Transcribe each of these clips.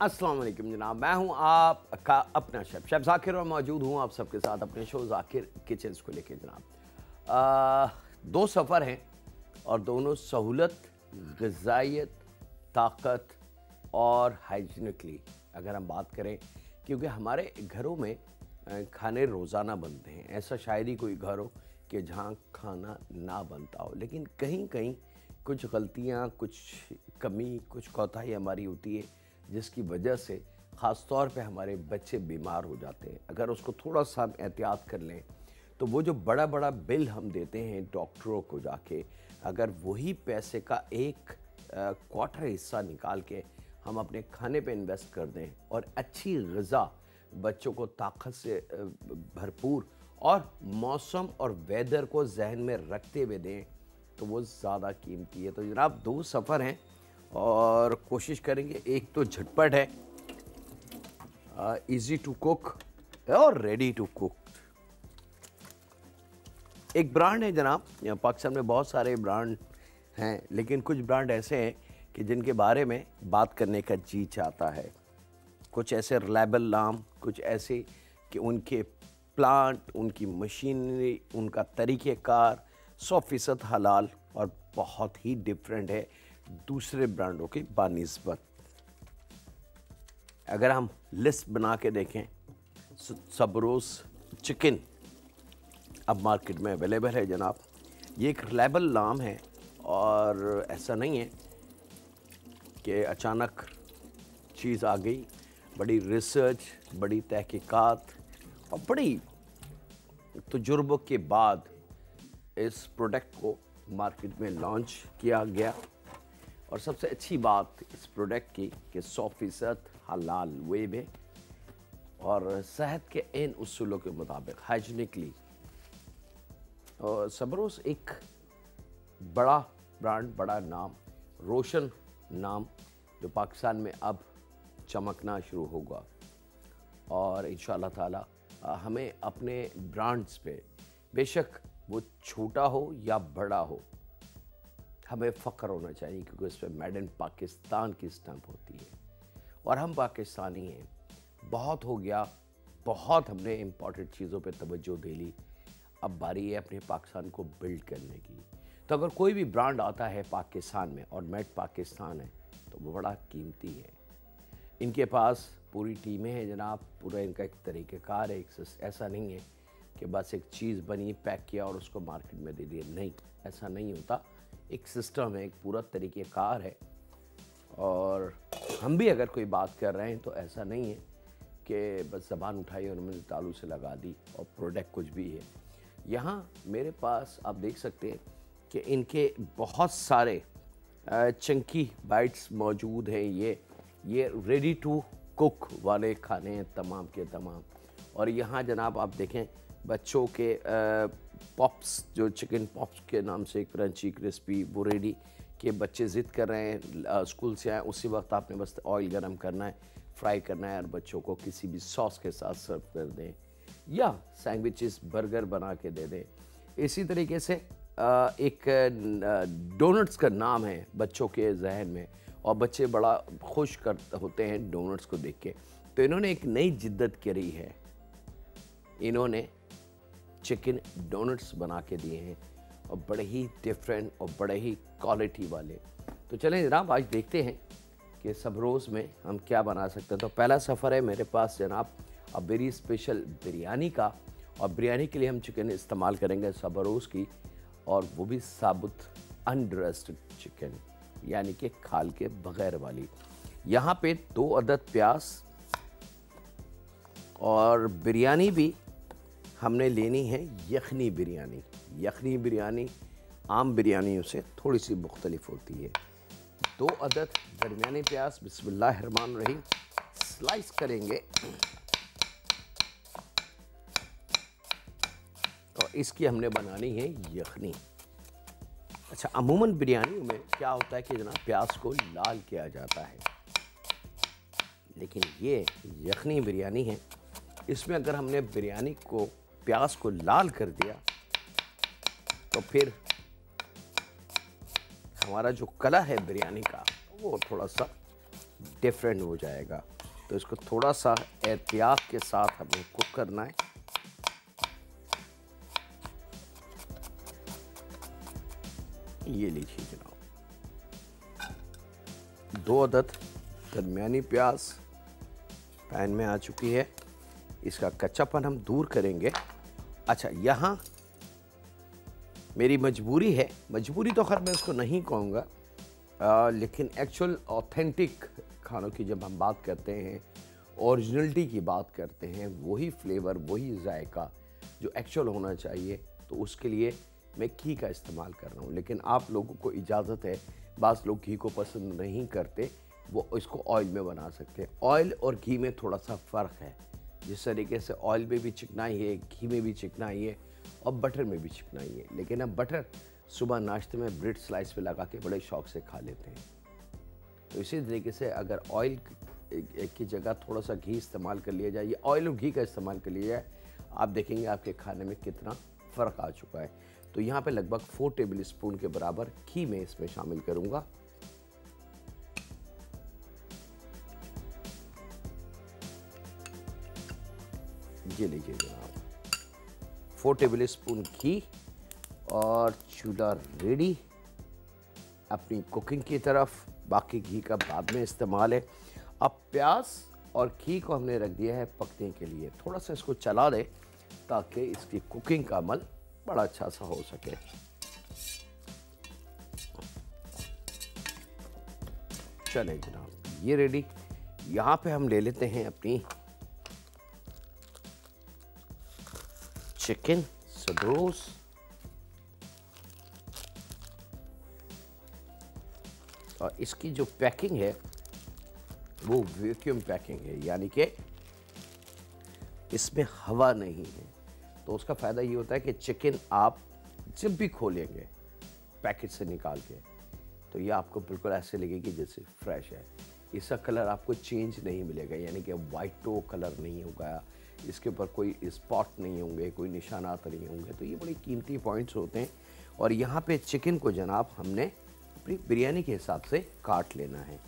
अस्सलाम वालेकुम जनाब, मैं हूं आपका अपना शेफ ज़ाकिर और मौजूद हूं आप सबके साथ अपने शो ज़ाकिर किचन्स को लेके जनाब। दो सफ़र हैं और दोनों सहूलत, ग़िज़ाइयत, ताकत और हाइजीनिकली अगर हम बात करें, क्योंकि हमारे घरों में खाने रोज़ाना बनते हैं। ऐसा शायद ही कोई घर हो कि जहाँ खाना ना बनता हो, लेकिन कहीं कहीं कुछ गलतियाँ, कुछ कमी, कोताही कोताही हमारी होती है, जिसकी वजह से ख़ास तौर पे हमारे बच्चे बीमार हो जाते हैं। अगर उसको थोड़ा सा हम एहतियात कर लें तो वो जो बड़ा बड़ा बिल हम देते हैं डॉक्टरों को जाके, अगर वही पैसे का एक क्वार्टर हिस्सा निकाल के हम अपने खाने पे इन्वेस्ट कर दें और अच्छी ग़िज़ा बच्चों को ताकत से भरपूर और मौसम और वेदर को जहन में रखते हुए दें, तो वो ज़्यादा कीमती है। तो जनाब दो सफ़र हैं और कोशिश करेंगे। एक तो झटपट है, इजी टू कुक और रेडी टू कुक। एक ब्रांड है जनाब, पाकिस्तान में बहुत सारे ब्रांड हैं, लेकिन कुछ ब्रांड ऐसे हैं कि जिनके बारे में बात करने का जी चाहता है। कुछ ऐसे रिलायबल नाम, कुछ ऐसे कि उनके प्लांट, उनकी मशीनरी, उनका तरीक़ेकार 100% हलाल और बहुत ही डिफरेंट है दूसरे ब्रांडों के बानिस्बत। अगर हम लिस्ट बना के देखें, सबरोज़ चिकन अब मार्केट में अवेलेबल है जनाब। ये एक रिलायबल नाम है और ऐसा नहीं है कि अचानक चीज़ आ गई। बड़ी रिसर्च, बड़ी तहकीकात और बड़ी तजुर्बों के बाद इस प्रोडक्ट को मार्केट में लॉन्च किया गया। और सबसे अच्छी बात इस प्रोडक्ट की कि 100% हलाल वे में और सेहत के इन उसूलों के मुताबिक हाइजीनिकली। और सबरोज़ एक बड़ा ब्रांड, बड़ा नाम, रोशन नाम, जो पाकिस्तान में अब चमकना शुरू होगा। और इंशाअल्लाह ताला हमें अपने ब्रांड्स पे, बेशक वो छोटा हो या बड़ा हो, हमें फ़ख्र होना चाहिए, क्योंकि उस पर मेड इन पाकिस्तान की स्टैंप होती है और हम पाकिस्तानी हैं। बहुत हो गया, बहुत हमने इम्पोर्टेंट चीज़ों पे तवज्जो दे ली, अब बारी है अपने पाकिस्तान को बिल्ड करने की। तो अगर कोई भी ब्रांड आता है पाकिस्तान में और मेड पाकिस्तान है, तो वो बड़ा कीमती है। इनके पास पूरी टीमें हैं जनाब, पूरा इनका एक तरीक़ेकार है। ऐसा नहीं है कि बस एक चीज़ बनी, पैक किया और उसको मार्केट में दे दिया। नहीं, ऐसा नहीं होता। एक सिस्टम है, एक पूरा तरीक़ेकार है। और हम भी अगर कोई बात कर रहे हैं तो ऐसा नहीं है कि बस ज़बान उठाई और मैंने तालू से लगा दी और प्रोडक्ट कुछ भी है। यहाँ मेरे पास आप देख सकते हैं कि इनके बहुत सारे चंकी बाइट्स मौजूद हैं। ये रेडी टू कुक वाले खाने हैं तमाम के तमाम। और यहाँ जनाब आप देखें बच्चों के पॉप्स, जो चिकन पॉप्स के नाम से एक क्रंची क्रिस्पी, वो रेडी के बच्चे ज़िद कर रहे हैं स्कूल से आए उसी वक्त आपने बस ऑयल गरम करना है, फ्राई करना है और बच्चों को किसी भी सॉस के साथ सर्व कर दें या सैंडविचेस, बर्गर बना के दे दें। इसी तरीके से एक डोनट्स का नाम है बच्चों के जहन में और बच्चे बड़ा खुश होते हैं डोनट्स को देख के। तो इन्होंने एक नई जिद्दत करी है, इन्होंने चिकन डोनट्स बना के दिए हैं और बड़े ही डिफरेंट और बड़े ही क्वालिटी वाले। तो चलें जनाब आज देखते हैं कि सबरोज़ में हम क्या बना सकते हैं। तो पहला सफ़र है मेरे पास जनाब अब वेरी स्पेशल बिरयानी का, और बिरयानी के लिए हम चिकन इस्तेमाल करेंगे सबरोज़ की, और वो भी साबुत अनड्रेस्ड चिकन, यानी कि खाल के बग़ैर वाली। यहाँ पे 2 अदद प्याज, और बिरयानी भी हमने लेनी है यखनी बिरयानी। यखनी बिरयानी आम बिरयानियों से थोड़ी सी मुख्तलिफ होती है। 2 अदद दरमियानी प्याज बिस्मिल्लाहिर्रहमानिर्रहीम स्लाइस करेंगे और इसकी हमने बनानी है यखनी। अच्छा, अमूमन बिरयानी में क्या होता है कि जनाब प्याज को लाल किया जाता है, लेकिन ये यखनी बिरयानी है, इसमें अगर हमने बिरयानी को, प्याज को लाल कर दिया तो फिर हमारा जो कलर है बिरयानी का वो थोड़ा सा डिफरेंट हो जाएगा। तो इसको थोड़ा सा एहतियात के साथ हमें कुक करना है। ये लीजिए जनाब, 2 अदद दरमियानी प्याज पैन में आ चुकी है। इसका कच्चापन हम दूर करेंगे। अच्छा, यहाँ मेरी मजबूरी है, मजबूरी तो खैर मैं इसको नहीं कहूँगा, लेकिन एक्चुअल ऑथेंटिक खानों की जब हम बात करते हैं, ओरिजिनलिटी की बात करते हैं, वही फ्लेवर, वही जायका जो एक्चुअल होना चाहिए, तो उसके लिए मैं घी का इस्तेमाल कर रहा हूँ। लेकिन आप लोगों को इजाज़त है, बाज़ लोग घी को पसंद नहीं करते, वो इसको ऑयल में बना सकते हैं। ऑयल और घी में थोड़ा सा फ़र्क है। जिस तरीके से ऑयल में भी चिकनाई है, घी में भी चिकनाई है और बटर में भी चिकनाई है। लेकिन अब बटर सुबह नाश्ते में ब्रेड स्लाइस पे लगा के बड़े शौक से खा लेते हैं। तो इसी तरीके से अगर ऑयल की जगह थोड़ा सा घी इस्तेमाल कर लिया जाए, या ऑयल और घी का इस्तेमाल कर लिया जाए, आप देखेंगे आपके खाने में कितना फ़र्क आ चुका है। तो यहाँ पे लगभग 4 टेबल स्पून के बराबर घी मैं इसमें शामिल करूँगा। ये लीजिए जनाब, 4 टेबल स्पून घी और चूल्हा रेडी अपनी कुकिंग की तरफ। बाकी घी का बाद में इस्तेमाल है। अब प्याज और घी को हमने रख दिया है पकने के लिए। थोड़ा सा इसको चला दें ताकि इसकी कुकिंग का अमल बड़ा अच्छा सा हो सके। चले जनाब, ये रेडी। यहाँ पे हम ले लेते हैं अपनी चिकन सब्रोस। और इसकी जो पैकिंग है वो वैक्यूम पैकिंग है, यानी कि इसमें हवा नहीं है। तो उसका फ़ायदा ये होता है कि चिकन आप जब भी खोलेंगे पैकेट से निकाल के, तो ये आपको बिल्कुल ऐसे लगेगी जैसे फ्रेश है। इसका कलर आपको चेंज नहीं मिलेगा, यानी कि वाइटो कलर नहीं होगा, इसके ऊपर कोई स्पॉट नहीं होंगे, कोई निशानात नहीं होंगे। तो ये बड़ी कीमती पॉइंट्स होते हैं। और यहाँ पे चिकन को जनाब हमने अपनी बिरयानी के हिसाब से काट लेना है।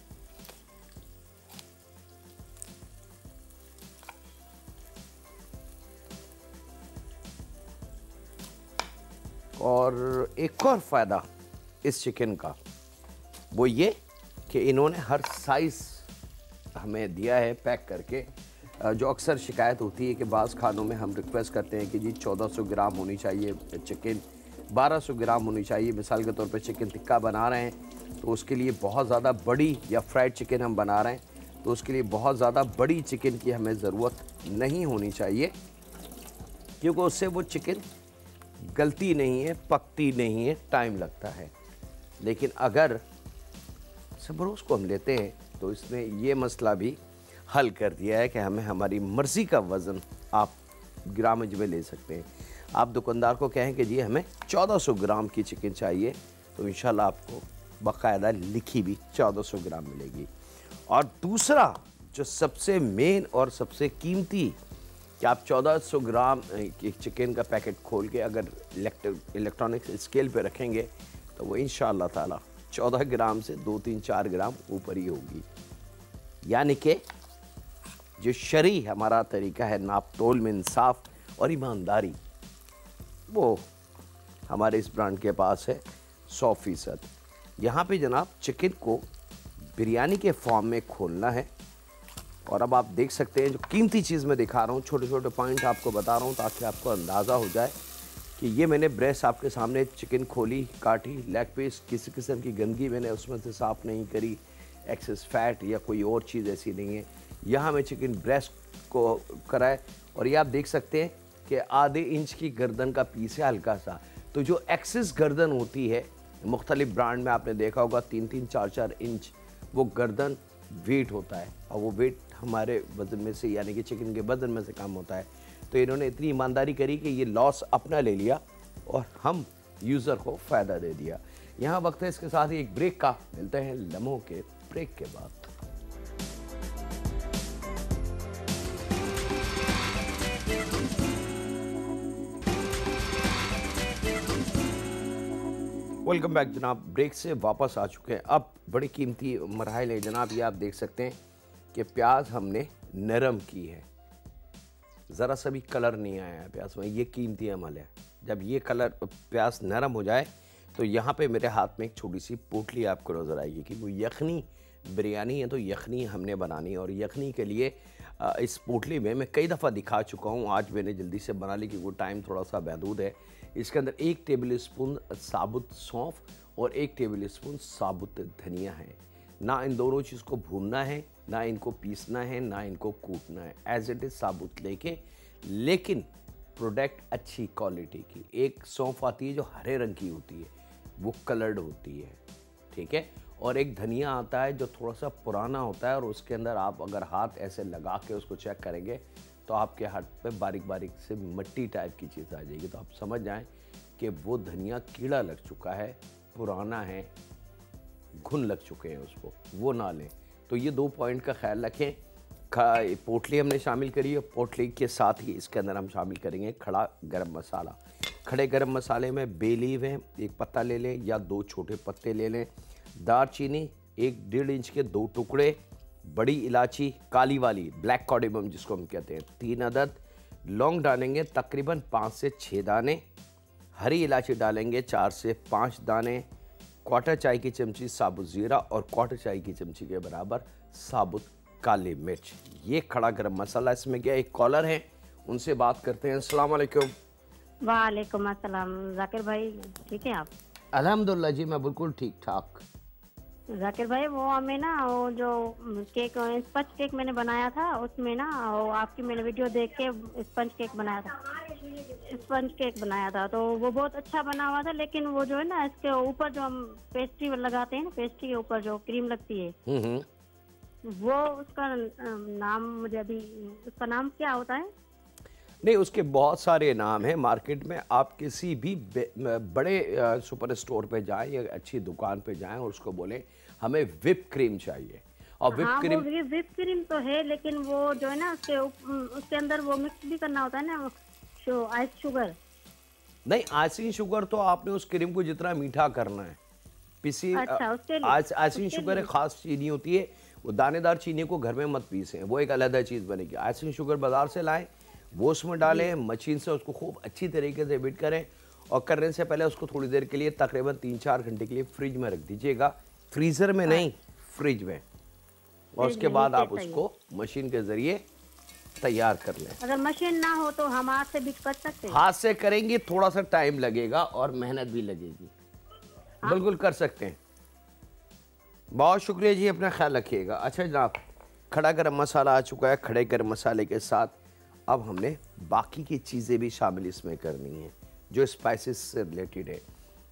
और एक और फ़ायदा इस चिकन का वो ये कि इन्होंने हर साइज़ हमें दिया है पैक करके। जो अक्सर शिकायत होती है कि बाज़ खानों में हम रिक्वेस्ट करते हैं कि जी 1400 ग्राम होनी चाहिए चिकन, 1200 ग्राम होनी चाहिए। मिसाल के तौर पे चिकन टिक्का बना रहे हैं तो उसके लिए बहुत ज़्यादा बड़ी, या फ्राइड चिकन हम बना रहे हैं तो उसके लिए बहुत ज़्यादा बड़ी चिकन की हमें ज़रूरत नहीं होनी चाहिए, क्योंकि उससे वो चिकन गलती नहीं है, पकती नहीं है, टाइम लगता है। लेकिन अगर सब्रोस को हम लेते हैं तो इसने ये मसला भी हल कर दिया है कि हमें हमारी मर्ज़ी का वज़न आप ग्रामेज में ले सकते हैं। आप दुकानदार को कहें कि जी हमें 1400 ग्राम की चिकन चाहिए, तो इंशाल्लाह आपको बाकायदा लिखी भी 1400 ग्राम मिलेगी। और दूसरा जो सबसे मेन और सबसे कीमती कि आप 1400 ग्राम की चिकन का पैकेट खोल के अगर इलेक्ट्रॉनिक स्केल पे रखेंगे तो वो इंशाअल्लाह ताला 14 ग्राम से 2-3-4 ग्राम ऊपर ही होगी। यानी कि जो शरई हमारा तरीका है नाप तोल में इंसाफ और ईमानदारी, वो हमारे इस ब्रांड के पास है 100%। यहाँ पे जनाब चिकन को बिरयानी के फॉर्म में खोलना है। और अब आप देख सकते हैं जो कीमती चीज़ मैं दिखा रहा हूँ, छोटे छोटे पॉइंट आपको बता रहा हूँ ताकि आपको अंदाज़ा हो जाए कि ये मैंने ब्रेस्ट आपके सामने चिकन खोली, काटी, लेग पीस, किसी किस्म की गंदगी मैंने उसमें से साफ़ नहीं करी, एक्सेस फैट या कोई और चीज़ ऐसी नहीं है। यहाँ मैं चिकन ब्रेस्ट को कराए और ये आप देख सकते हैं कि आधे इंच की गर्दन का पीस है हल्का सा। तो जो एक्सेस गर्दन होती है मुख्तलिफ ब्रांड में आपने देखा होगा 3-3, 4-4 इंच वो गर्दन वेट होता है, और वो वेट हमारे वज़न में से यानी कि चिकन के वज़न में से कम होता है। तो इन्होंने इतनी ईमानदारी करी कि ये लॉस अपना ले लिया और हम यूज़र को फ़ायदा दे दिया। यहाँ वक्त है इसके साथ ही एक ब्रेक का, मिलते हैं लम्हों के ब्रेक के बाद। वेलकम बैक जनाब। ब्रेक से वापस आ चुके हैं। अब बड़ी कीमती मरहल है जनाब। ये आप देख सकते हैं कि प्याज हमने नरम की है, ज़रा सा भी कलर नहीं आया है प्याज में। ये कीमती अमल है। जब ये कलर प्याज नरम हो जाए तो यहाँ पे मेरे हाथ में एक छोटी सी पोटली आपको नज़र आएगी कि वो यखनी बिरयानी है। तो यखनी हमने बनानी है और यखनी के लिए इस पोटली में मैं कई दफ़ा दिखा चुका हूँ। आज मैंने जल्दी से बना ली क्योंकि वो टाइम थोड़ा सा महदूद है। इसके अंदर 1 टेबल स्पून साबुत सौंफ और 1 टेबल स्पून साबुत धनिया है। ना इन दोनों चीज़ को भूनना है, ना इनको पीसना है, ना इनको कूटना है। एज इट इज़ साबुत लेके, लेकिन प्रोडक्ट अच्छी क्वालिटी की। एक सौंफ आती है जो हरे रंग की होती है, वो कलर्ड होती है, ठीक है। और एक धनिया आता है जो थोड़ा सा पुराना होता है और उसके अंदर आप अगर हाथ ऐसे लगा के उसको चेक करेंगे तो आपके हाथ पे बारीक बारीक से मिट्टी टाइप की चीज़ आ जाएगी। तो आप समझ जाएं कि वो धनिया कीड़ा लग चुका है, पुराना है, घुन लग चुके हैं उसको, वो ना लें। तो ये 2 पॉइंट का ख्याल रखें। पोटली हमने शामिल करी है। पोटली के साथ ही इसके अंदर हम शामिल करेंगे खड़ा गरम मसाला। खड़े गरम मसाले में बे लीव है, 1 पत्ता ले लें या 2 छोटे पत्ते ले लें। दालचीनी 1.5 इंच के 2 टुकड़े। बड़ी इलायची काली वाली, ब्लैक कार्डेमम जिसको हम कहते हैं, 3 अदद। लौंग डालेंगे तकरीबन 5 से 6 दाने। हरी इलायची डालेंगे 4 से 5 दाने। क्वार्टर चाय की चमची साबुत ज़ीरा और क्वार्टर चाय की चमची के बराबर साबुत काली मिर्च। ये खड़ा गरम मसाला। इसमें क्या एक कॉलर है, उनसे बात करते हैं। अस्सलाम वालेकुम। वालेकुम अस्सलाम। जाकिर भाई ठीक है आप? अल्हम्दुलिल्लाह जी, मैं बिल्कुल ठीक ठाक। जाकिर भाई वो हमें ना वो जो केक स्पंज केक मैंने बनाया था उसमें ना वो आपकी मैंने वीडियो देख के स्पंज केक बनाया था। स्पंज केक बनाया था तो वो बहुत अच्छा बना हुआ था, लेकिन वो जो है ना इसके ऊपर जो हम पेस्ट्री लगाते हैं ना, पेस्ट्री के ऊपर जो क्रीम लगती है वो उसका नाम मुझे अभी, उसका नाम क्या होता है? नहीं, उसके बहुत सारे नाम हैं मार्केट में। आप किसी भी बड़े सुपर स्टोर पे जाएं या अच्छी दुकान पे जाएं और उसको बोलें हमें विप क्रीम चाहिए। और विप क्रीम, वो विप क्रीम तो है, लेकिन वो जो है ना उसके अंदर वो मिक्स भी करना होता है ना, आइस शुगर। नहीं, आइसिंग शुगर तो आपने उस क्रीम को जितना मीठा करना है पिसी। अच्छा, आइसिंग शुगर एक खास चीनी होती है, वो दानेदार चीनी को घर में मत पीसें, वो एक अलग चीज़ बनेगी। आइसिंग शुगर बाजार से लाएं, वो उसमें डालें, मशीन से उसको खूब अच्छी तरीके से बीट करें और करने से पहले उसको थोड़ी देर के लिए तकरीबन 3-4 घंटे के लिए फ्रिज में रख दीजिएगा। फ्रीज़र में नहीं, फ्रिज में। और उसके बाद आप उसको मशीन के ज़रिए तैयार कर लें। अगर मशीन ना हो तो हम हाथ से भी कर सकते हैं? हाथ से करेंगे थोड़ा सा टाइम लगेगा और मेहनत भी लगेगी। बिल्कुल कर सकते हैं। बहुत शुक्रिया जी, अपना ख्याल रखिएगा। अच्छा जनाब, खड़ा गरम मसाला आ चुका है। खड़े गरम मसाले के साथ अब हमने बाकी की चीज़ें भी शामिल इसमें करनी है जो स्पाइसेस से रिलेटेड है।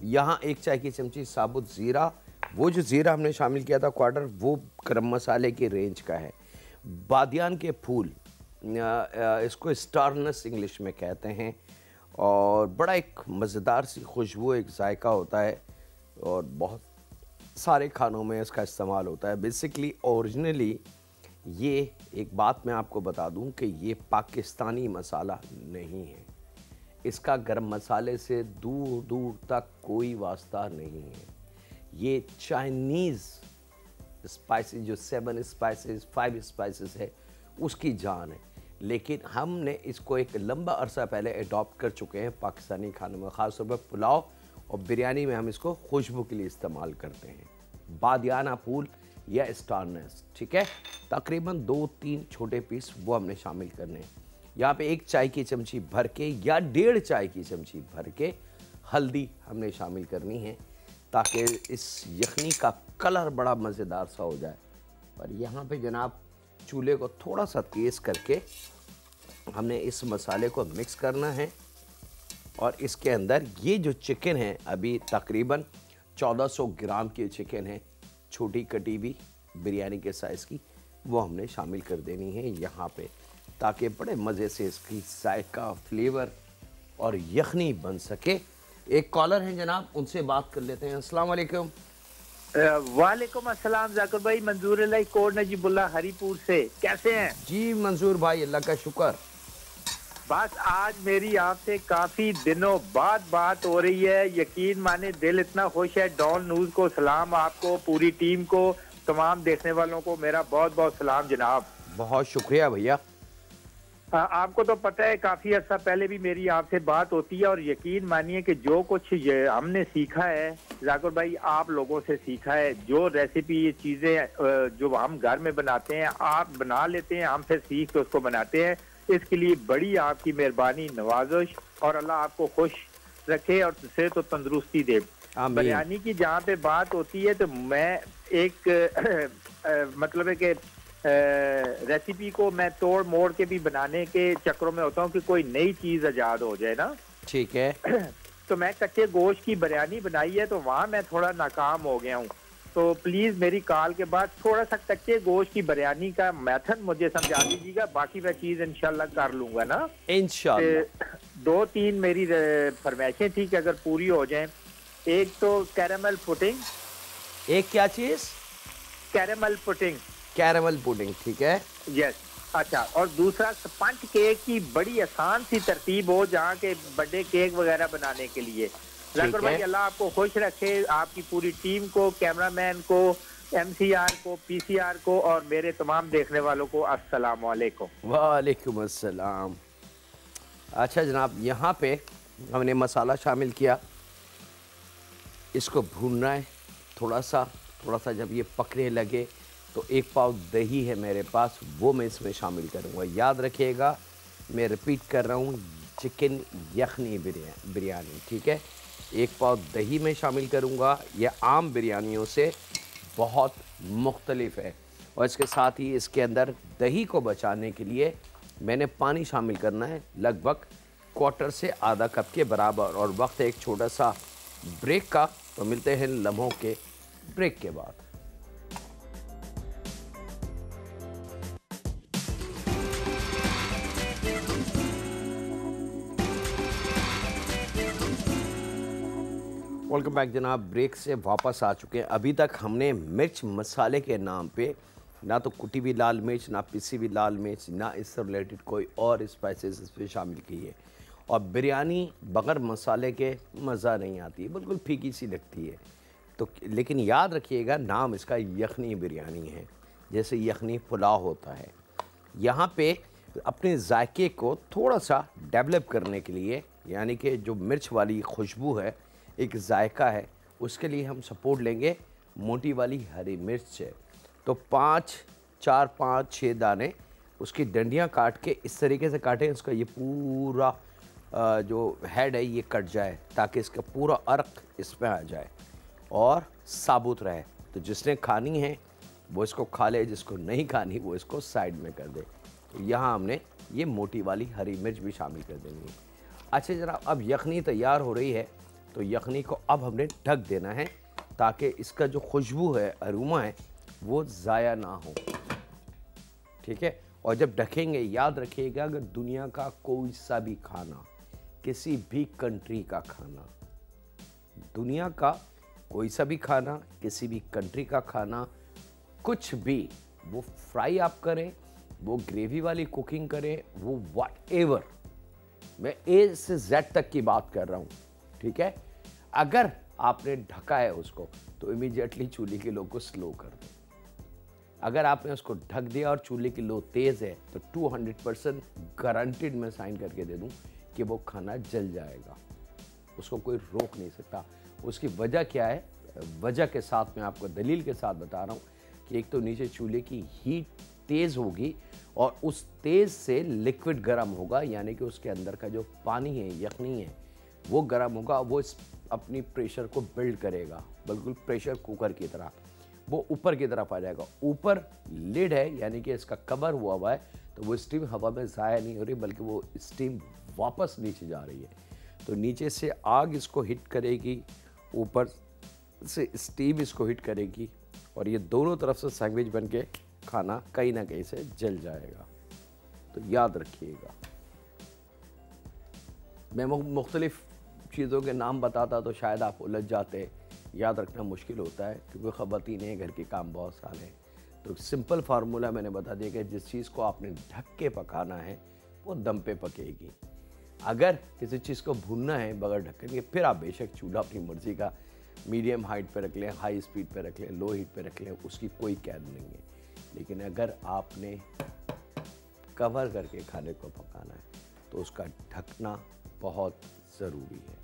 यहाँ 1 चाय की चमची साबुत ज़ीरा, वो जो ज़ीरा हमने शामिल किया था क्वार्टर, वो गरम मसाले की रेंज का है। बादियान के फूल, इसको स्टारनस इंग्लिश में कहते हैं और बड़ा एक मज़ेदार सी खुशबू, एक जायका होता है और बहुत सारे खानों में इसका इस्तेमाल होता है। बेसिकली ओरिजिनली ये एक बात मैं आपको बता दूं कि ये पाकिस्तानी मसाला नहीं है। इसका गरम मसाले से दूर दूर तक कोई वास्ता नहीं है। ये चाइनीज़ स्पाइसेस जो 7 स्पाइसेस 5 स्पाइसेस है उसकी जान है। लेकिन हमने इसको एक लंबा अरसा पहले अडॉप्ट कर चुके हैं पाकिस्तानी खानों में, ख़ासतौर पर पुलाव और बिरयानी में हम इसको खुशबू के लिए इस्तेमाल करते हैं। बादियाना फूल या स्टारनस, ठीक है। तकरीबन 2-3 छोटे पीस वो हमने शामिल करने हैं। यहाँ पे 1 चाय की चमची भर के या 1.5 चाय की चमची भर के हल्दी हमने शामिल करनी है ताकि इस यखनी का कलर बड़ा मज़ेदार सा हो जाए। पर यहाँ पे जनाब चूल्हे को थोड़ा सा तेज़ करके हमने इस मसाले को मिक्स करना है और इसके अंदर ये जो चिकन है अभी तकरीबन 1400 ग्राम की चिकन है, छोटी कटी हुई बिरयानी के साइज़ की, वो हमने शामिल कर देनी है यहाँ पे ताकि बड़े मज़े से इसकी जायका, फ्लेवर और यखनी बन सके। एक कॉलर हैं जनाब, उनसे बात कर लेते हैं। अस्सलाम वालेकुम। वालेकुम अस्सलाम जाकिर भाई, मंजूर अलाई कोट नजीबुल्ला हरीपुर से, कैसे हैं? जी मंजूर भाई, अल्लाह का शुक्र। बस आज मेरी आपसे काफी दिनों बाद बात हो रही है, यकीन माने दिल इतना खुश है। डॉन न्यूज को सलाम, आपको, पूरी टीम को, तमाम देखने वालों को मेरा बहुत बहुत सलाम जनाब। बहुत शुक्रिया भैया। आपको तो पता है काफी अर्सा पहले भी मेरी आपसे बात होती है और यकीन मानिए कि जो कुछ ये हमने सीखा है जाकिर भाई, आप लोगों से सीखा है। जो रेसिपी, ये चीजें जो हम घर में बनाते हैं, आप बना लेते हैं, हम फिर सीख के उसको बनाते हैं। इसके लिए बड़ी आपकी मेहरबानी, नवाजिश, और अल्लाह आपको खुश रखे और सेहत तो तंदुरुस्ती दे। बिरयानी की जहाँ पे बात होती है तो मैं एक मतलब है कि रेसिपी को मैं तोड़ मोड़ के भी बनाने के चक्रों में होता हूँ कि कोई नई चीज आजाद हो जाए ना। ठीक है। तो मैं कच्चे गोश्त की बिरयानी बनाई है, तो वहाँ मैं थोड़ा नाकाम हो गया हूँ। तो प्लीज मेरी कॉल के बाद थोड़ा सा कच्चे गोश्त की बिरयानी का मेथड मुझे समझा दीजिएगा, बाकी मैं चीज इंशाल्लाह कर लूंगा ना इंशाल्लाह। 2-3 मेरी फरमाइशें थी कि अगर पूरी हो जाएं। एक तो कैरेमल पुडिंग। एक क्या चीज? Caramel pudding. कैरेमल पुडिंग, ठीक है। यस। अच्छा, और दूसरा स्पंज केक की बड़ी आसान सी तरतीब हो जहाँ के बर्थडे केक वगैरह बनाने के लिए। जाकिर भाई अल्लाह आपको खुश रखे, आपकी पूरी टीम को, कैमरामैन को, एमसीआर को, पीसीआर को, और मेरे तमाम देखने वालों को अस्सलाम वालेकुम। वालेकुम अस्सलाम। अच्छा जनाब, यहाँ पे हमने मसाला शामिल किया, इसको भूनना है थोड़ा सा। जब ये पकने लगे तो 1 पाव दही है मेरे पास, वो मैं इसमें शामिल करूँगा। याद रखिएगा, मैं रिपीट कर रहा हूँ, चिकन यखनी बिरयानी, ठीक है। 1 पाव दही में शामिल करूँगा। यह आम बिरयानियों से बहुत मुख्तलिफ है। और इसके साथ ही इसके अंदर दही को बचाने के लिए मैंने पानी शामिल करना है, लगभग 1/4 से आधा कप के बराबर। और वक्त है एक छोटा सा ब्रेक का, तो मिलते हैं लम्हों के ब्रेक के बाद। वेलकम बैक जनाब, ब्रेक से वापस आ चुके हैं। अभी तक हमने मिर्च मसाले के नाम पे ना तो कुटी हुई लाल मिर्च, ना पिसी हुई लाल मिर्च, ना इससे रिलेटेड कोई और स्पाइसेस इस पर शामिल की है। और बिरयानी बग़ैर मसाले के मज़ा नहीं आती, बिल्कुल फीकी सी लगती है। तो लेकिन याद रखिएगा, नाम इसका यखनी बिरयानी है, जैसे यखनी पुलाव होता है। यहाँ पे अपने जायके को थोड़ा सा डेवलप करने के लिए, यानी कि जो मिर्च वाली खुशबू है, एक जायका है, उसके लिए हम सपोर्ट लेंगे मोटी वाली हरी मिर्च से। तो 4, 5, 6 दाने उसकी डंडियाँ काट के इस तरीके से काटें, उसका ये पूरा जो हेड है ये कट जाए, ताकि इसका पूरा अर्क इसमें आ जाए और साबुत रहे। तो जिसने खानी है वो इसको खा ले, जिसको नहीं खानी वो इसको साइड में कर दे। तो यहाँ हमने ये मोटी वाली हरी मिर्च भी शामिल कर देंगे। अच्छा जनाब, अब यखनी तैयार हो रही है, तो यखनी को अब हमने ढक देना है, ताकि इसका जो खुशबू है, अरोमा है, वो ज़ाया ना हो, ठीक है। और जब ढकेंगे, याद रखिएगा, अगर दुनिया का कोई सा भी खाना, किसी भी कंट्री का खाना, दुनिया का कोई सा भी खाना, किसी भी कंट्री का खाना, कुछ भी, वो फ्राई आप करें, वो ग्रेवी वाली कुकिंग करें, वो व्हाटएवर, मैं ए से जेड तक की बात कर रहा हूँ, ठीक है। अगर आपने ढका है उसको, तो इमीडिएटली चूल्हे की लो को स्लो कर दें। अगर आपने उसको ढक दिया और चूल्हे की लो तेज़ है, तो 200% गारंटीड मैं साइन करके दे दूं कि वो खाना जल जाएगा, उसको कोई रोक नहीं सकता। उसकी वजह क्या है, वजह के साथ मैं आपको दलील के साथ बता रहा हूँ कि एक तो नीचे चूल्हे की हीट तेज़ होगी, और उस तेज़ से लिक्विड गर्म होगा, यानी कि उसके अंदर का जो पानी है, यखनी है, वो गर्म होगा। वो अपनी प्रेशर को बिल्ड करेगा, बिल्कुल प्रेशर कुकर की तरह, वो ऊपर की तरफ आ जाएगा। ऊपर लिड है, यानी कि इसका कवर हुआ है, तो वो स्टीम हवा में ज़ाया नहीं हो रही, बल्कि वो स्टीम वापस नीचे जा रही है। तो नीचे से आग इसको हिट करेगी, ऊपर से स्टीम इसको हिट करेगी, और ये दोनों तरफ से सैंडविच बन के खाना कहीं ना कहीं से जल जाएगा। तो याद रखिएगा, मैं मुख्तलिफ चीज़ों के नाम बताता तो शायद आप उलझ जाते, याद रखना मुश्किल होता है, क्योंकि ख़वातीन हैं, घर के काम बहुत सारे हैं। तो सिंपल फार्मूला मैंने बता दिया कि जिस चीज़ को आपने ढक के पकाना है, वो दम पे पकेगी। अगर किसी चीज़ को भूनना है बगैर ढक्कन के, फिर आप बेशक चूल्हा अपनी मर्ज़ी का मीडियम हाइट पे रख लें, हाई स्पीड पे रख लें, लो हीट पे रख लें, उसकी कोई कैद नहीं है। लेकिन अगर आपने कवर करके खाने को पकाना है तो उसका ढकना बहुत ज़रूरी है।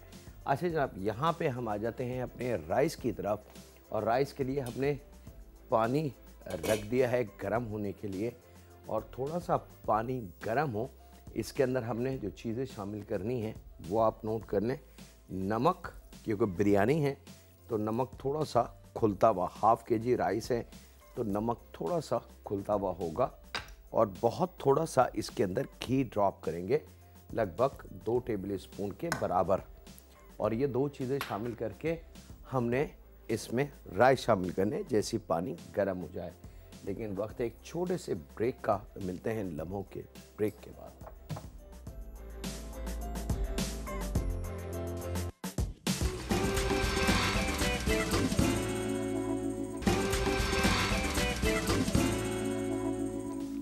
अच्छा जनाब, यहाँ पे हम आ जाते हैं अपने राइस की तरफ, और राइस के लिए हमने पानी रख दिया है गर्म होने के लिए, और थोड़ा सा पानी गर्म हो, इसके अंदर हमने जो चीज़ें शामिल करनी हैं वो आप नोट कर लें। नमक, क्योंकि बिरयानी है तो नमक थोड़ा सा खुलता हुआ, हाफ़ kg राइस है तो नमक थोड़ा सा खुलता हुआ होगा, और बहुत थोड़ा सा इसके अंदर घी ड्रॉप करेंगे, लगभग 2 टेबल स्पून के बराबर। और ये 2 चीज़ें शामिल करके हमने इसमें राइस शामिल करने, जैसी पानी गर्म हो जाए। लेकिन वक्त एक छोटे से ब्रेक का, मिलते हैं लम्हों के ब्रेक के बाद।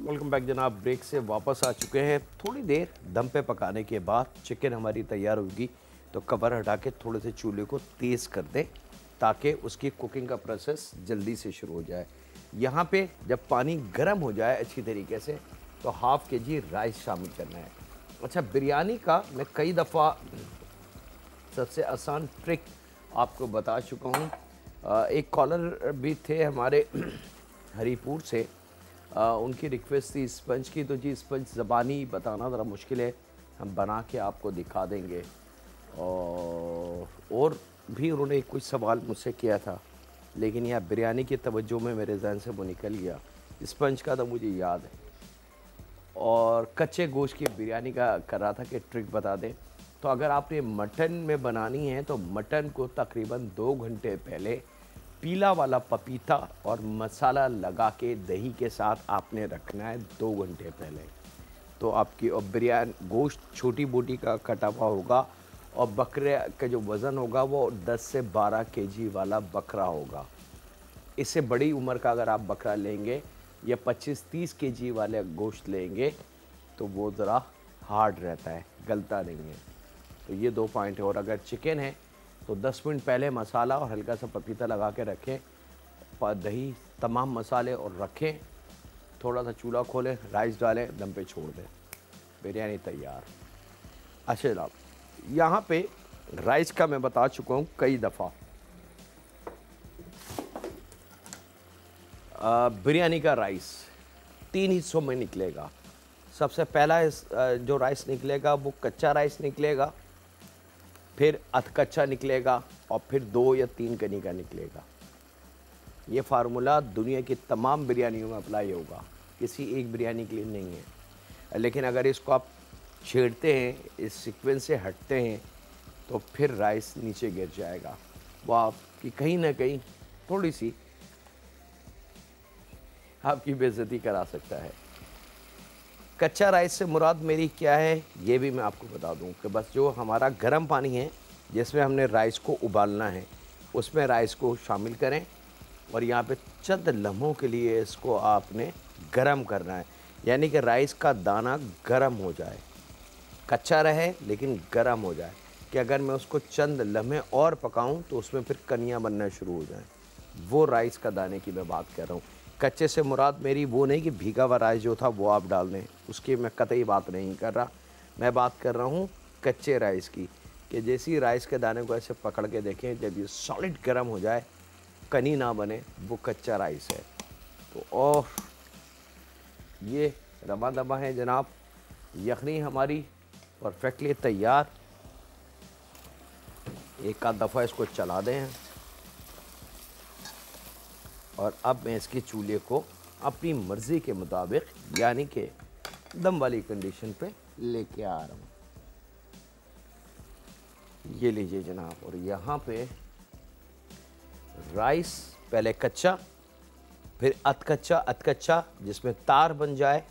वेलकम बैक जनाब, ब्रेक से वापस आ चुके हैं। थोड़ी देर दम पे पकाने के बाद चिकन हमारी तैयार होगी, तो कवर हटा के थोड़े से चूल्हे को तेज़ कर दें ताकि उसकी कुकिंग का प्रोसेस जल्दी से शुरू हो जाए। यहाँ पे जब पानी गर्म हो जाए अच्छी तरीके से तो हाफ़ kg राइस शामिल करना है। अच्छा, बिरयानी का मैं कई दफ़ा सबसे आसान ट्रिक आपको बता चुका हूँ। एक कॉलर भी थे हमारे हरीपुर से, उनकी रिक्वेस्ट थी स्पंज की, तो जी स्पंज ज़बानी बताना ज़रा मुश्किल है, हम बना के आपको दिखा देंगे। और भी उन्होंने कुछ सवाल मुझसे किया था, लेकिन यह बिरयानी की तवज्जो में मेरे जहन से वो निकल गया। स्पंज का तो मुझे याद है, और कच्चे गोश्त की बिरयानी का कर रहा था कि ट्रिक बता दें। तो अगर आपने मटन में बनानी है तो मटन को तकरीबन 2 घंटे पहले पीला वाला पपीता और मसाला लगा के दही के साथ आपने रखना है 2 घंटे पहले। तो आपकी और बिरयानी गोश्त छोटी बोटी का कटा हुआ होगा, और बकरे का जो वज़न होगा वो 10 से 12 kg वाला बकरा होगा। इससे बड़ी उम्र का अगर आप बकरा लेंगे या 25-30 kg वाले गोश्त लेंगे तो वो ज़रा हार्ड रहता है, गलता नहीं है। तो ये 2 पॉइंट है। और अगर चिकन है तो 10 मिनट पहले मसाला और हल्का सा पपीता लगा के रखें, दही, तमाम मसाले और रखें, थोड़ा सा चूल्हा खोलें, राइस डालें, दम पे छोड़ दें, बिरयानी तैयार। अच्छा जनाब, यहाँ पे राइस का मैं बता चुका हूँ कई दफ़ा। बिरयानी का राइस 3 हिस्सों में निकलेगा। सबसे पहला जो राइस निकलेगा वो कच्चा राइस निकलेगा, फिर अधकच्चा निकलेगा, और फिर 2 या 3 कनी का निकलेगा। ये फार्मूला दुनिया की तमाम बिरयानियों में अप्लाई होगा, किसी एक बिरयानी के लिए नहीं है। लेकिन अगर इसको आप छेड़ते हैं, इस सीक्वेंस से हटते हैं, तो फिर राइस नीचे गिर जाएगा। वो आपकी कहीं ना कहीं थोड़ी सी आपकी बेइज्जती करा सकता है। कच्चा राइस से मुराद मेरी क्या है ये भी मैं आपको बता दूं कि बस जो हमारा गर्म पानी है जिसमें हमने राइस को उबालना है, उसमें राइस को शामिल करें, और यहाँ पे चंद लम्हों के लिए इसको आपने गरम करना है, यानी कि राइस का दाना गरम हो जाए, कच्चा रहे लेकिन गरम हो जाए, कि अगर मैं उसको चंद लम्हे और पकाऊं तो उसमें फिर कनियाँ बनना शुरू हो जाएं। वो राइस का दाने की मैं बात कर रहा हूँ। कच्चे से मुराद मेरी वो नहीं कि भीगा हुआ राइस जो था वो आप डाल दें, उसकी मैं कतई बात नहीं कर रहा। मैं बात कर रहा हूँ कच्चे राइस की, कि जैसी राइस के दाने को ऐसे पकड़ के देखें, जब ये सॉलिड गर्म हो जाए, कनी ना बने, वो कच्चा राइस है। तो और ये रवा दबा है जनाब, यखनी हमारी परफेक्टली तैयार। एक आध दफ़ा इसको चला दें, और अब मैं इसके चूल्हे को अपनी मर्ज़ी के मुताबिक, यानी कि दम वाली कंडीशन पे लेके आ रहा हूँ। ये लीजिए जनाब, और यहाँ पे राइस पहले कच्चा, फिर अधकच्चा जिसमें तार बन जाए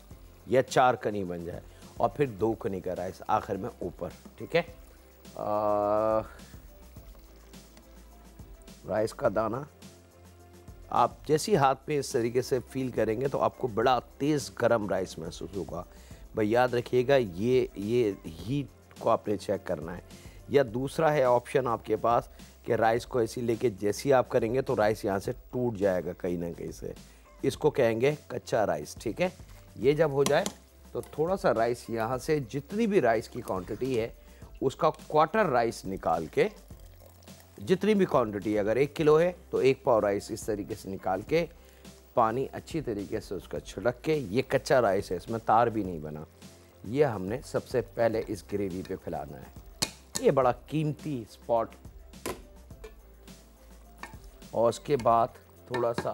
या 4 कनी बन जाए, और फिर 2 कनी का राइस आखिर में ऊपर। ठीक है, राइस का दाना आप जैसी हाथ पे इस तरीके से फील करेंगे तो आपको बड़ा तेज़ गरम राइस महसूस होगा। भाई याद रखिएगा ये हीट को आपने चेक करना है। या दूसरा है ऑप्शन आपके पास कि राइस को ऐसे लेके जैसे ही आप करेंगे तो राइस यहाँ से टूट जाएगा कहीं ना कहीं से, इसको कहेंगे कच्चा राइस। ठीक है, ये जब हो जाए तो थोड़ा सा राइस यहाँ से, जितनी भी राइस की क्वांटिटी है उसका क्वार्टर राइस निकाल के, जितनी भी क्वांटिटी अगर 1 किलो है तो 1 पाव राइस इस तरीके से निकाल के पानी अच्छी तरीके से उसका छिड़क के, ये कच्चा राइस है, इसमें तार भी नहीं बना, ये हमने सबसे पहले इस ग्रेवी पे फैलाना है। ये बड़ा कीमती स्पॉट। और उसके बाद थोड़ा सा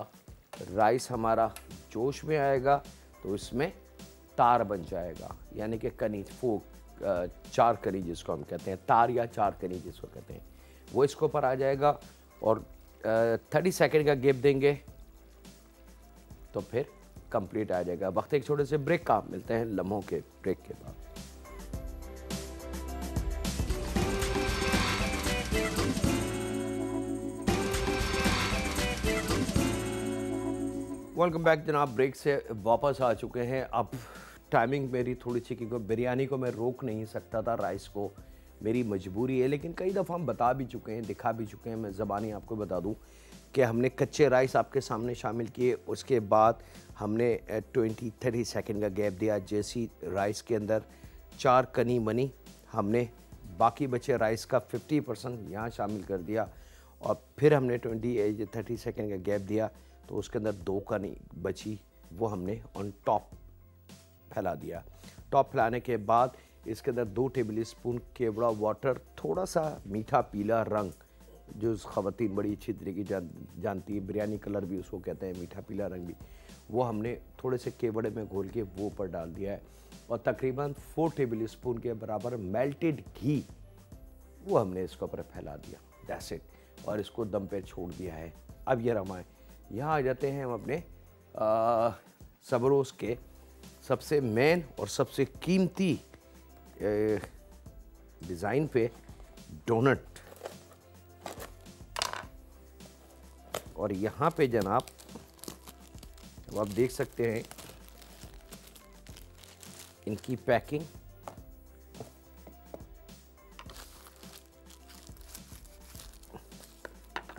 राइस हमारा जोश में आएगा तो इसमें तार बन जाएगा, यानी कि कनी चार कनी जिसको हम कहते हैं, तार या चार कनी जिसको कहते हैं, वो इसके ऊपर आ जाएगा। और 30 सेकंड का गैप देंगे तो फिर कंप्लीट आ जाएगा। वक्त एक छोटे से ब्रेक का, मिलते हैं लम्हों के ब्रेक के बाद। वेलकम बैक जनाब, ब्रेक से वापस आ चुके हैं। अब टाइमिंग मेरी थोड़ी सी, क्योंकि बिरयानी को मैं रोक नहीं सकता था, राइस को मेरी मजबूरी है, लेकिन कई दफ़ा हम बता भी चुके हैं, दिखा भी चुके हैं। मैं ज़बानी आपको बता दूं कि हमने कच्चे राइस आपके सामने शामिल किए, उसके बाद हमने 20-30 सेकंड का गैप दिया। जैसी राइस के अंदर 4 कनी बनी, हमने बाकी बचे राइस का 50% यहाँ शामिल कर दिया, और फिर हमने 20-30 सेकंड का गैप दिया तो उसके अंदर 2 कनी बची, वो हमने ऑन टॉप फैला दिया। टॉप फैलाने के बाद इसके अंदर 2 टेबल स्पून केवड़ा वाटर, थोड़ा सा मीठा पीला रंग, जो ख़वातीन बड़ी अच्छी तरीके जानती है, बिरयानी कलर भी उसको कहते हैं, मीठा पीला रंग भी, वो हमने थोड़े से केवड़े में घोल के वो ऊपर डाल दिया है। और तकरीबन 4 टेबल स्पून के बराबर मेल्टेड घी वो हमने इसके ऊपर फैला दिया, दैट्स इट, और इसको दम पे छोड़ दिया है। अब ये रमाए, यहाँ आ जाते हैं हम अपने सबरोज़ के सबसे मेन और सबसे कीमती डिज़ाइन पे, डोनट। और यहाँ पे जनाब अब आप देख सकते हैं इनकी पैकिंग,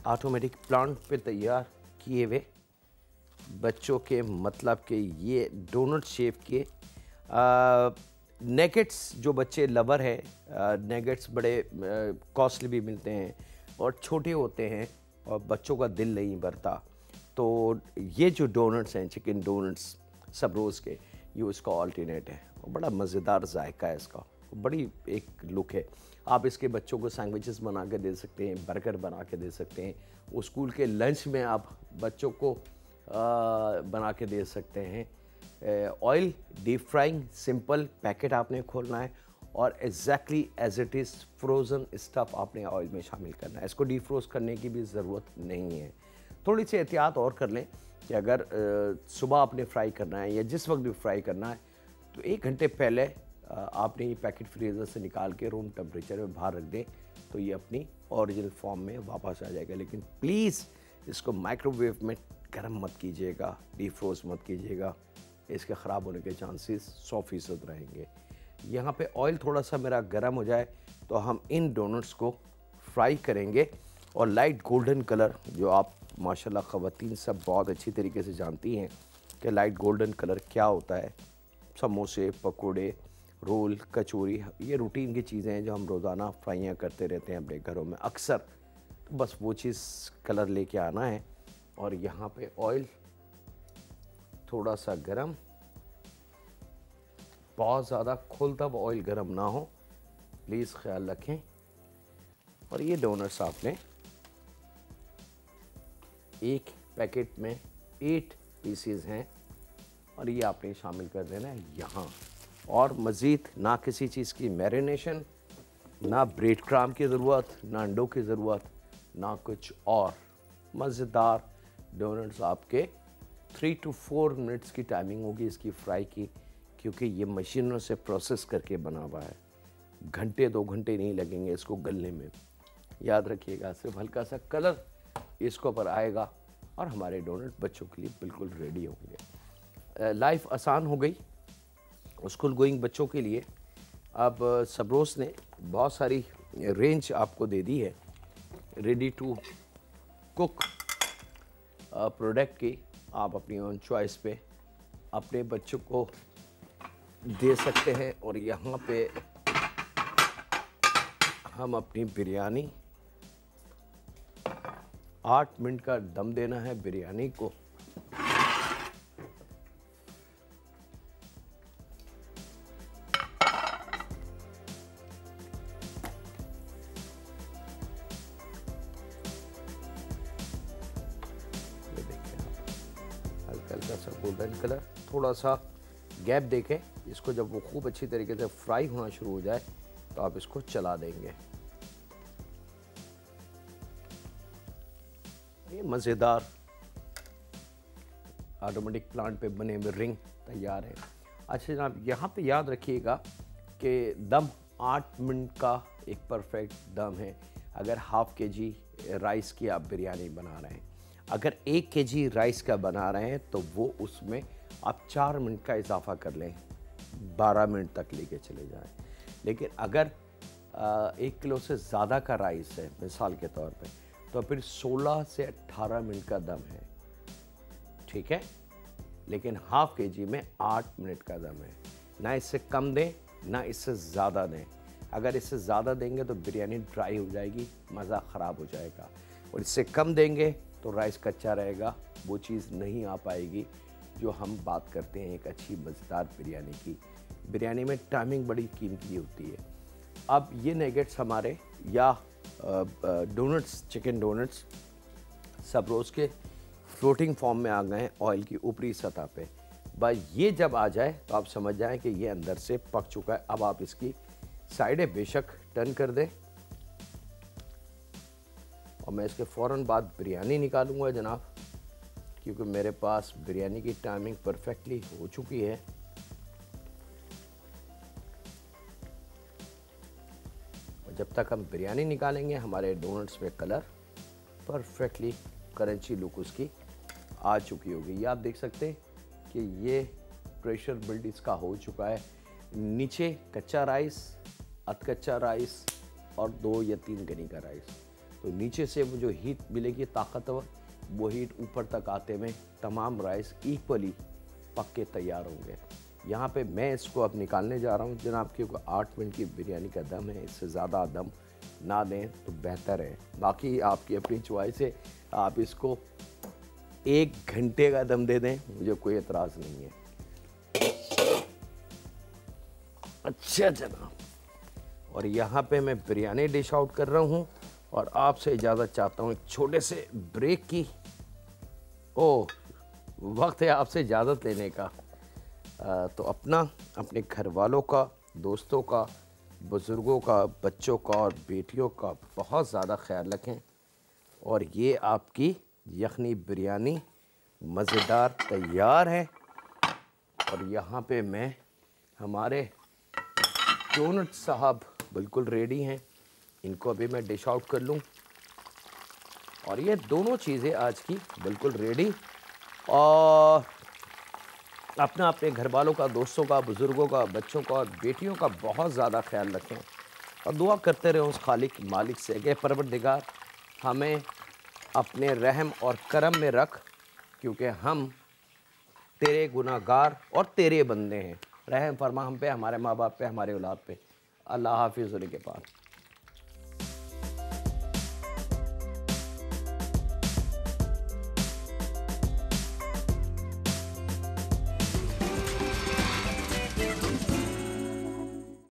ऑटोमेटिक प्लांट पे तैयार किए हुए बच्चों के, मतलब कि ये डोनट शेप के नेगेट्स, जो बच्चे लवर हैं, नेगेट्स बड़े कॉस्टली भी मिलते हैं और छोटे होते हैं और बच्चों का दिल नहीं भरता, तो ये जो डोनट्स हैं, चिकन डोनट्स सबरोज़ के, ये उसका ऑल्टरनेट है और बड़ा मज़ेदार जायका है इसका, बड़ी एक लुक है। आप इसके बच्चों को सैंडविचेस बना के दे सकते हैं, बर्गर बना के दे सकते हैं, वो स्कूल के लंच में आप बच्चों को बना के दे सकते हैं। Oil deep frying, simple packet आपने खोलना है और exactly as it is frozen stuff आपने ऑयल में शामिल करना है। इसको डीप फ्रोज़ करने की भी ज़रूरत नहीं है। थोड़ी सी एहतियात और कर लें कि अगर सुबह आपने फ्राई करना है या जिस वक्त भी फ्राई करना है तो 1 घंटे पहले आपने ये पैकेट फ्रीज़र से निकाल के रूम टेम्परेचर में बाहर रख दें तो ये अपनी ओरिजिनल फॉर्म में वापस आ जाएगा। लेकिन प्लीज़ इसको माइक्रोवेव में गर्म मत कीजिएगा, डीप फ्रोज़ मत कीजिएगा, इसके ख़राब होने के चांसेस 100% रहेंगे। यहाँ पे ऑयल थोड़ा सा मेरा गर्म हो जाए तो हम इन डोनट्स को फ्राई करेंगे और लाइट गोल्डन कलर, जो आप माशाल्लाह ख़वातीन सब बहुत अच्छी तरीके से जानती हैं कि लाइट गोल्डन कलर क्या होता है। समोसे, पकोड़े, रोल, कचौरी, ये रूटीन की चीज़ें हैं जो हम रोज़ाना फ्राइयाँ करते रहते हैं अपने घरों में अक्सर, तो बस वो चीज़ कलर लेके आना है। और यहाँ पे ऑयल थोड़ा सा गरम, बहुत ज़्यादा खोलता हुआ ऑयल गरम ना हो, प्लीज़ ख्याल रखें। और ये डोनट्स आपने एक पैकेट में 8 पीसीज हैं और ये आपने शामिल कर देना है यहाँ। और मज़ीद ना किसी चीज़ की मैरिनेशन, ना ब्रेड क्राम की ज़रूरत, ना अंडों की ज़रूरत, ना कुछ और। मज़ेदार डोनट्स आपके 3 to 4 मिनट्स की टाइमिंग होगी इसकी फ्राई की, क्योंकि ये मशीनों से प्रोसेस करके बना हुआ है। घंटे 2 घंटे नहीं लगेंगे इसको गलने में। याद रखिएगा, सिर्फ हल्का सा कलर इसके ऊपर आएगा और हमारे डोनट बच्चों के लिए बिल्कुल रेडी होंगे। लाइफ आसान हो गई स्कूल गोइंग बच्चों के लिए अब सबरोस ने बहुत सारी रेंज आपको दे दी है रेडी टू कुक प्रोडक्ट की। आप अपनी ओन चॉइस पे अपने बच्चों को दे सकते हैं। और यहाँ पे हम अपनी बिरयानी 8 मिनट का दम देना है बिरयानी को। ये देखिए हल्का हल्का सा गोल्डन कलर, थोड़ा सा गैप देखें इसको। जब वो खूब अच्छी तरीके से फ्राई होना शुरू हो जाए तो आप इसको चला देंगे। ये मज़ेदार ऑटोमेटिक प्लांट पे बने हुए रिंग तैयार है। अच्छा जनाब, यहाँ पे याद रखिएगा कि दम 8 मिनट का एक परफेक्ट दम है। अगर हाफ केजी राइस की आप बिरयानी बना रहे हैं, अगर 1 केजी राइस का बना रहे हैं तो वो उसमें आप 4 मिनट का इजाफा कर लें, 12 मिनट तक लेके चले जाएं। लेकिन अगर 1 किलो से ज़्यादा का राइस है मिसाल के तौर पे, तो फिर 16 से 18 मिनट का दम है, ठीक है। लेकिन हाफ केजी में 8 मिनट का दम है। ना इससे कम दें ना इससे ज़्यादा दें। अगर इससे ज़्यादा देंगे तो बिरयानी ड्राई हो जाएगी, मज़ा ख़राब हो जाएगा। और इससे कम देंगे तो राइस कच्चा रहेगा, वो चीज़ नहीं आ पाएगी जो हम बात करते हैं एक अच्छी मज़ेदार बिरयानी की। बिरयानी में टाइमिंग बड़ी कीमती होती है। अब ये नगेट्स हमारे या डोनट्स, चिकन डोनट्स सबरोज़ के फ्लोटिंग फॉर्म में आ गए हैं ऑयल की ऊपरी सतह पे। बस ये जब आ जाए तो आप समझ जाएं कि ये अंदर से पक चुका है। अब आप इसकी साइडें बेशक टर्न कर दें और मैं इसके फ़ौरन बाद बिरयानी निकालूंगा जनाब, क्योंकि मेरे पास बिरयानी की टाइमिंग परफेक्टली हो चुकी है। और जब तक हम बिरयानी निकालेंगे हमारे डोनट्स में कलर परफेक्टली क्रंची लुक उसकी आ चुकी होगी। ये आप देख सकते हैं कि ये प्रेशर बिल्ड इसका हो चुका है। नीचे कच्चा राइस, अधकच्चा राइस और 2 या 3 गनी का राइस। तो नीचे से वो जो हीट मिलेगी ताकतवर, वो हीट ऊपर तक आते में तमाम राइस इक्वली पक के तैयार होंगे। यहाँ पे मैं इसको अब निकालने जा रहा हूँ जनाब, क्योंकि 8 मिनट की बिरयानी का दम है, इससे ज़्यादा दम ना दें तो बेहतर है। बाकी आपकी अपनी चॉइस है, आप इसको 1 घंटे का दम दे दें, मुझे कोई एतराज़ नहीं है। अच्छा जनाब, और यहाँ पे मैं बिरयानी डिश आउट कर रहा हूँ और आपसे इजाज़त चाहता हूँ एक छोटे से ब्रेक की। वक्त है आपसे इजाज़त लेने का। तो अपने घर वालों का, दोस्तों का, बुज़ुर्गों का, बच्चों का और बेटियों का बहुत ज़्यादा ख्याल रखें। और ये आपकी यखनी बिरयानी मज़ेदार तैयार है। और यहाँ पे मैं हमारे डोनट साहब बिल्कुल रेडी हैं, इनको अभी मैं डिश आउट कर लूँ। और ये दोनों चीज़ें आज की बिल्कुल रेडी। और अपने घर वालों का, दोस्तों का, बुज़ुर्गों का, बच्चों का और बेटियों का बहुत ज़्यादा ख्याल रखें और दुआ करते रहे उस खालिक मालिक से कि परवरदिगार हमें अपने रहम और करम में रख, क्योंकि हम तेरे गुनाहगार और तेरे बंदे हैं। रहम फरमा हम पे, हमारे माँ बाप पे, हमारे औलाद पे। अल्लाह हाफिज़ के पास।